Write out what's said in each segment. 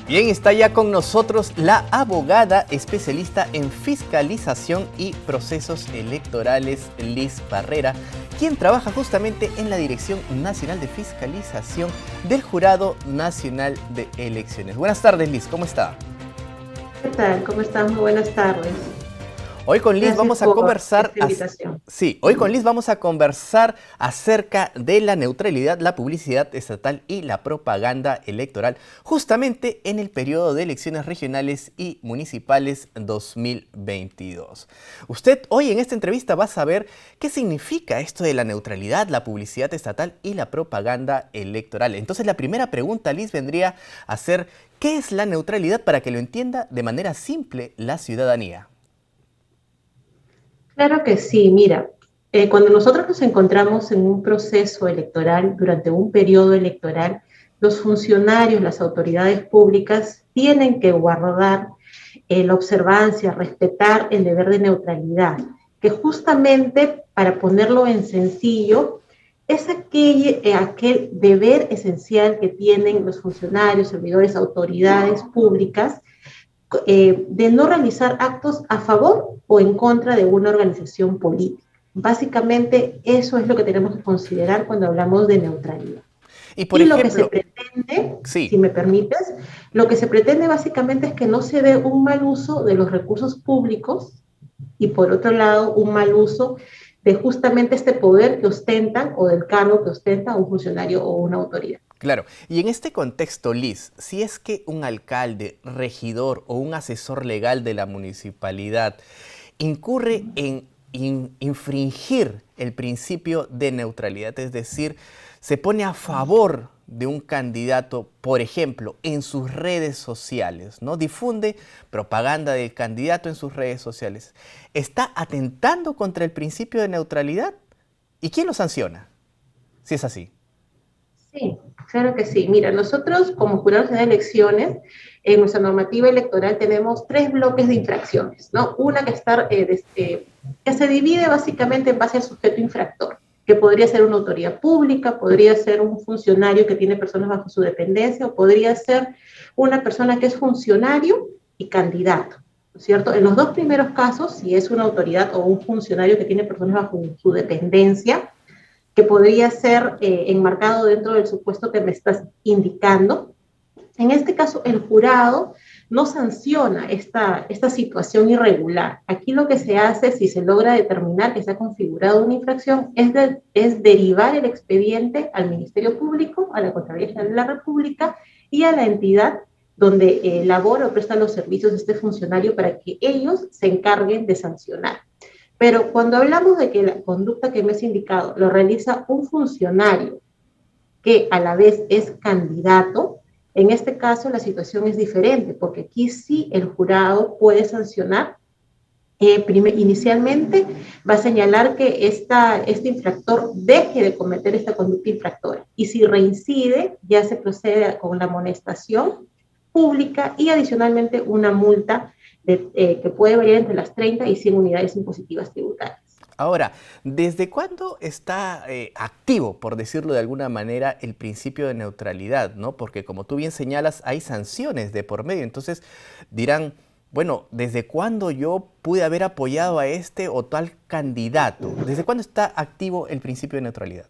Bien, está ya con nosotros la abogada especialista en fiscalización y procesos electorales, Liz Barrera, quien trabaja justamente en la Dirección Nacional de Fiscalización del Jurado Nacional de Elecciones. Buenas tardes, Liz, ¿cómo está? ¿Qué tal? ¿Cómo estás? Muy buenas tardes. Hoy con Liz Gracias vamos a por conversar, esta invitación. sí, hoy con Liz vamos a conversar acerca de la neutralidad, la publicidad estatal y la propaganda electoral, justamente en el periodo de elecciones regionales y municipales 2022. Usted hoy en esta entrevista va a saber qué significa esto de la neutralidad, la publicidad estatal y la propaganda electoral. Entonces la primera pregunta, Liz, vendría a ser, ¿qué es la neutralidad para que lo entienda de manera simple la ciudadanía? Claro que sí, mira, cuando nosotros nos encontramos en un proceso electoral, durante un periodo electoral, los funcionarios, las autoridades públicas tienen que guardar la observancia, respetar el deber de neutralidad, que justamente, para ponerlo en sencillo, es aquel deber esencial que tienen los funcionarios, servidores, autoridades públicas de no realizar actos a favor o en contra de una organización política. Básicamente, eso es lo que tenemos que considerar cuando hablamos de neutralidad. Y por Y lo que se ejemplo, pretende, si sí. me permites, lo que se pretende básicamente es que no se dé un mal uso de los recursos públicos y por otro lado un mal uso de justamente este poder que ostentan o del cargo que ostenta un funcionario o una autoridad. Claro, y en este contexto, Liz, si es que un alcalde, regidor o un asesor legal de la municipalidad incurre en infringir el principio de neutralidad, es decir, se pone a favor de un candidato, por ejemplo, en sus redes sociales, ¿no? Difunde propaganda del candidato en sus redes sociales. ¿Está atentando contra el principio de neutralidad? ¿Y quién lo sanciona? Si es así. Sí, claro que sí. Mira, nosotros como jurados de elecciones, en nuestra normativa electoral tenemos tres bloques de infracciones, ¿no? Una que se divide básicamente en base al sujeto infractor, que podría ser una autoridad pública, podría ser un funcionario que tiene personas bajo su dependencia, o podría ser una persona que es funcionario y candidato, ¿no es cierto? En los dos primeros casos, si es una autoridad o un funcionario que tiene personas bajo su dependencia, que podría ser enmarcado dentro del supuesto que me estás indicando. En este caso, el jurado no sanciona esta situación irregular. Aquí lo que se hace, si se logra determinar que se ha configurado una infracción, es derivar el expediente al Ministerio Público, a la Contraloría General de la República y a la entidad donde labora o presta los servicios de este funcionario para que ellos se encarguen de sancionar. Pero cuando hablamos de que la conducta que me has indicado lo realiza un funcionario que a la vez es candidato, en este caso la situación es diferente, porque aquí sí el jurado puede sancionar. Inicialmente va a señalar que este infractor deje de cometer esta conducta infractora y si reincide ya se procede con la amonestación pública y adicionalmente una multa que puede variar entre las 30 y 100 unidades impositivas tributarias. Ahora, ¿desde cuándo está activo, por decirlo de alguna manera, el principio de neutralidad, ¿no? Porque como tú bien señalas, hay sanciones de por medio. Entonces dirán, bueno, ¿desde cuándo yo pude haber apoyado a este o tal candidato? ¿Desde cuándo está activo el principio de neutralidad?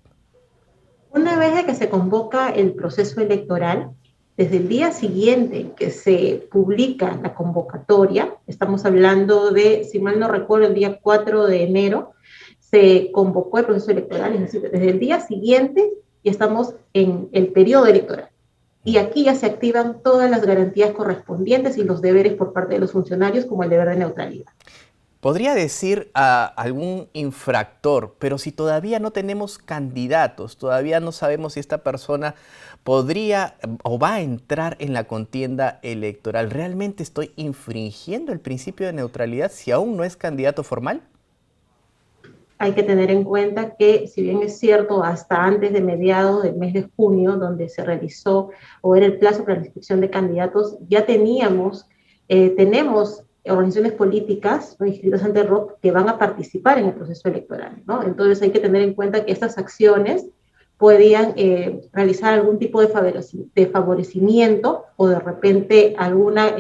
Una vez de que se convoca el proceso electoral, desde el día siguiente que se publica la convocatoria, estamos hablando de, si mal no recuerdo, el día 4 de enero, se convocó el proceso electoral, es decir, desde el día siguiente ya estamos en el periodo electoral. Y aquí ya se activan todas las garantías correspondientes y los deberes por parte de los funcionarios, como el deber de neutralidad. Podría decir a algún infractor, pero si todavía no tenemos candidatos, todavía no sabemos si esta persona podría o va a entrar en la contienda electoral, ¿realmente estoy infringiendo el principio de neutralidad si aún no es candidato formal? Hay que tener en cuenta que, si bien es cierto, hasta antes de mediados del mes de junio, donde se realizó o era el plazo para la inscripción de candidatos, ya tenemos organizaciones políticas, ¿no?, inscritas ante ROC que van a participar en el proceso electoral, ¿no? Entonces hay que tener en cuenta que estas acciones podían realizar algún tipo de favorecimiento o de repente alguna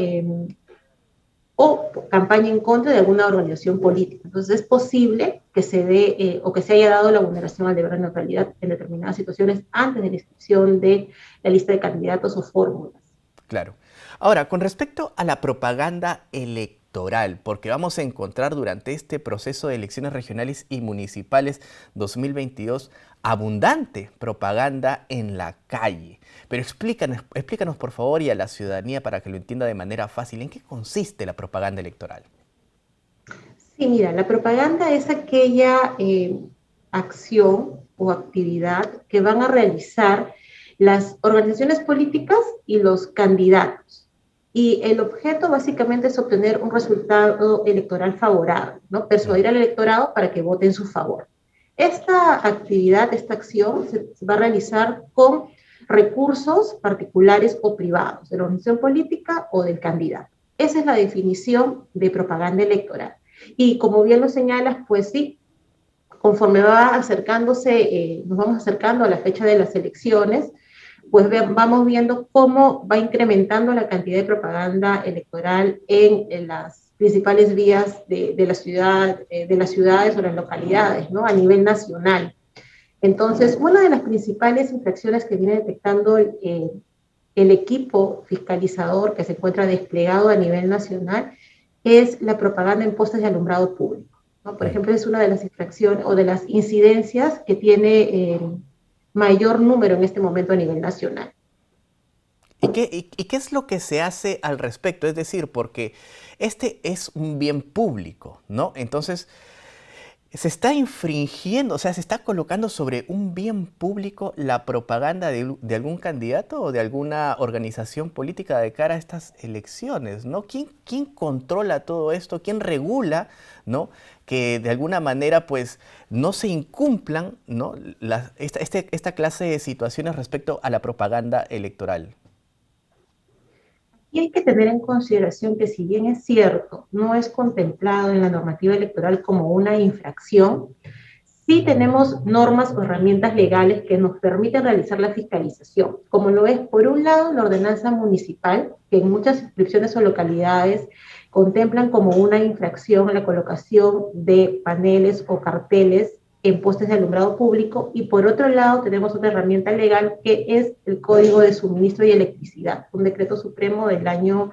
o campaña en contra de alguna organización política. Entonces es posible que se dé o que se haya dado la vulneración al deber de neutralidad en determinadas situaciones antes de la inscripción de la lista de candidatos o fórmulas. Claro. Ahora, con respecto a la propaganda electoral, porque vamos a encontrar durante este proceso de elecciones regionales y municipales 2022 abundante propaganda en la calle. Pero explícanos por favor y a la ciudadanía para que lo entienda de manera fácil, ¿en qué consiste la propaganda electoral? Sí, mira, la propaganda es aquella acción o actividad que van a realizar las organizaciones políticas y los candidatos. Y el objeto básicamente es obtener un resultado electoral favorable, ¿no? Persuadir al electorado para que vote en su favor. Esta actividad, esta acción se va a realizar con recursos particulares o privados, de la organización política o del candidato. Esa es la definición de propaganda electoral. Y como bien lo señalas, pues sí, conforme va acercándose, nos vamos acercando a la fecha de las elecciones, pues vamos viendo cómo va incrementando la cantidad de propaganda electoral en las principales vías de la ciudad, de las ciudades o las localidades, ¿no? A nivel nacional. Entonces, una de las principales infracciones que viene detectando el equipo fiscalizador que se encuentra desplegado a nivel nacional es la propaganda en postes de alumbrado público, ¿no? Por ejemplo, es una de las infracciones o de las incidencias que tiene mayor número en este momento a nivel nacional. ¿Y qué es lo que se hace al respecto? Es decir, porque este es un bien público, ¿no? Entonces, se está infringiendo, o sea, se está colocando sobre un bien público la propaganda de algún candidato o de alguna organización política de cara a estas elecciones, ¿no? ¿Quién controla todo esto? ¿Quién regula, ¿no? Que de alguna manera, pues, no se incumplan, ¿no? Esta clase de situaciones respecto a la propaganda electoral. Y hay que tener en consideración que si bien es cierto, no es contemplado en la normativa electoral como una infracción, sí tenemos normas o herramientas legales que nos permiten realizar la fiscalización, como lo es, por un lado, la ordenanza municipal, que en muchas inscripciones o localidades contemplan como una infracción la colocación de paneles o carteles en postes de alumbrado público, y por otro lado tenemos otra herramienta legal que es el Código de Suministro y Electricidad, un decreto supremo del año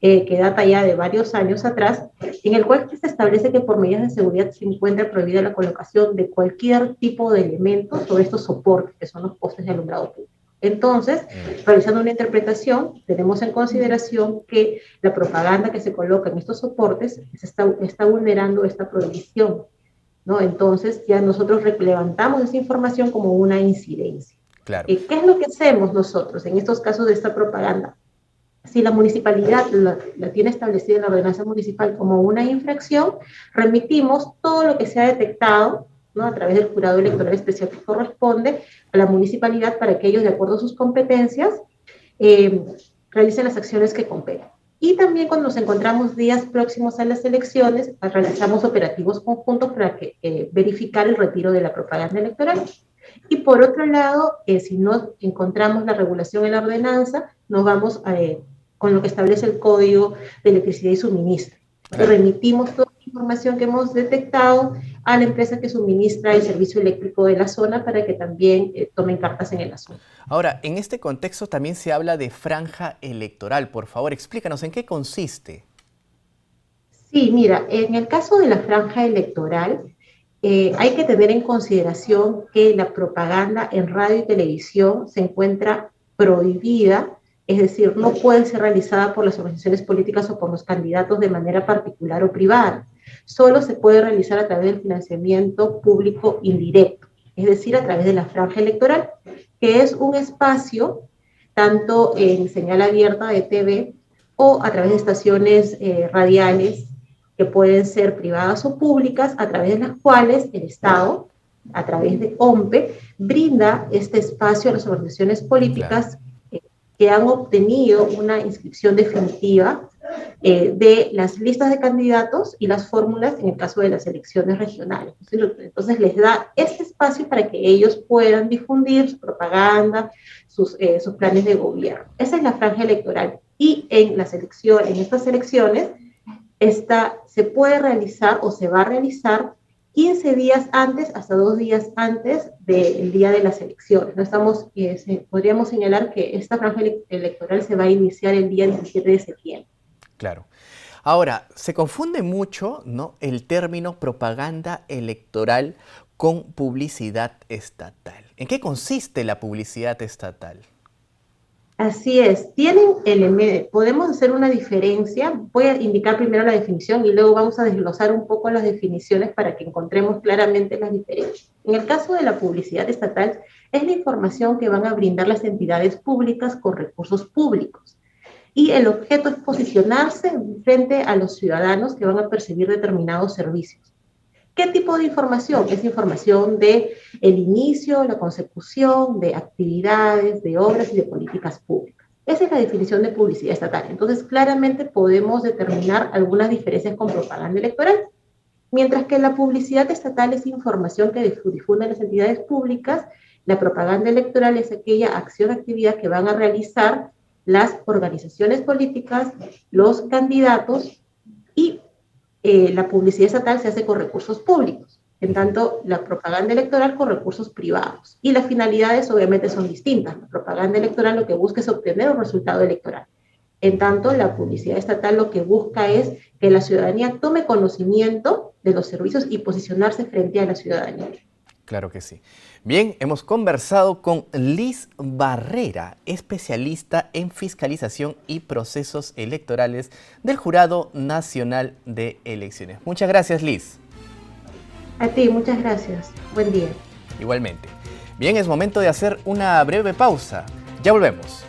que data ya de varios años atrás, en el cual se establece que por medidas de seguridad se encuentra prohibida la colocación de cualquier tipo de elementos sobre estos soportes, que son los postes de alumbrado público. Entonces, realizando una interpretación, tenemos en consideración que la propaganda que se coloca en estos soportes está vulnerando esta prohibición, ¿no? Entonces, ya nosotros levantamos esa información como una incidencia. Claro. ¿Qué es lo que hacemos nosotros en estos casos de esta propaganda? Si la municipalidad la tiene establecida en la ordenanza municipal como una infracción, remitimos todo lo que se ha detectado, ¿no? A través del jurado electoral especial que corresponde a la municipalidad para que ellos, de acuerdo a sus competencias, eh, realicen las acciones que competen. Y también cuando nos encontramos días próximos a las elecciones, realizamos operativos conjuntos para verificar el retiro de la propaganda electoral. Y por otro lado, si no encontramos la regulación en la ordenanza, nos vamos con lo que establece el Código de Electricidad y Suministro. Claro. Remitimos toda la información que hemos detectado a la empresa que suministra el servicio eléctrico de la zona para que también tomen cartas en el asunto. Ahora, en este contexto también se habla de franja electoral. Por favor, explícanos en qué consiste. Sí, mira, en el caso de la franja electoral, hay que tener en consideración que la propaganda en radio y televisión se encuentra prohibida, es decir, no puede ser realizada por las organizaciones políticas o por los candidatos de manera particular o privada. Solo se puede realizar a través del financiamiento público indirecto, es decir, a través de la franja electoral, que es un espacio tanto en señal abierta de TV o a través de estaciones radiales que pueden ser privadas o públicas, a través de las cuales el Estado, a través de OMPE, brinda este espacio a las organizaciones políticas que han obtenido una inscripción definitiva de las listas de candidatos y las fórmulas en el caso de las elecciones regionales. Entonces les da ese espacio para que ellos puedan difundir su propaganda, sus planes de gobierno. Esa es la franja electoral. Y en estas elecciones, se puede realizar o se va a realizar 15 días antes, hasta 2 días antes del día de las elecciones. No podríamos señalar que esta franja electoral se va a iniciar el día 17 de septiembre. Claro. Ahora, se confunde mucho, ¿no?, el término propaganda electoral con publicidad estatal. ¿En qué consiste la publicidad estatal? Así es, podemos hacer una diferencia. Voy a indicar primero la definición y luego vamos a desglosar un poco las definiciones para que encontremos claramente las diferencias. En el caso de la publicidad estatal, es la información que van a brindar las entidades públicas con recursos públicos. Y el objeto es posicionarse frente a los ciudadanos que van a percibir determinados servicios. ¿Qué tipo de información? Es información de el inicio, la consecución de actividades, de obras y de políticas públicas. Esa es la definición de publicidad estatal. Entonces, claramente podemos determinar algunas diferencias con propaganda electoral. Mientras que la publicidad estatal es información que difunden las entidades públicas, la propaganda electoral es aquella acción o actividad que van a realizar las organizaciones políticas, los candidatos, y la publicidad estatal se hace con recursos públicos, en tanto la propaganda electoral con recursos privados. Y las finalidades obviamente son distintas. La propaganda electoral lo que busca es obtener un resultado electoral. En tanto, la publicidad estatal lo que busca es que la ciudadanía tome conocimiento de los servicios y posicionarse frente a la ciudadanía. Claro que sí. Bien, hemos conversado con Liz Barrera, especialista en fiscalización y procesos electorales del Jurado Nacional de Elecciones. Muchas gracias, Liz. A ti, muchas gracias. Buen día. Igualmente. Bien, es momento de hacer una breve pausa. Ya volvemos.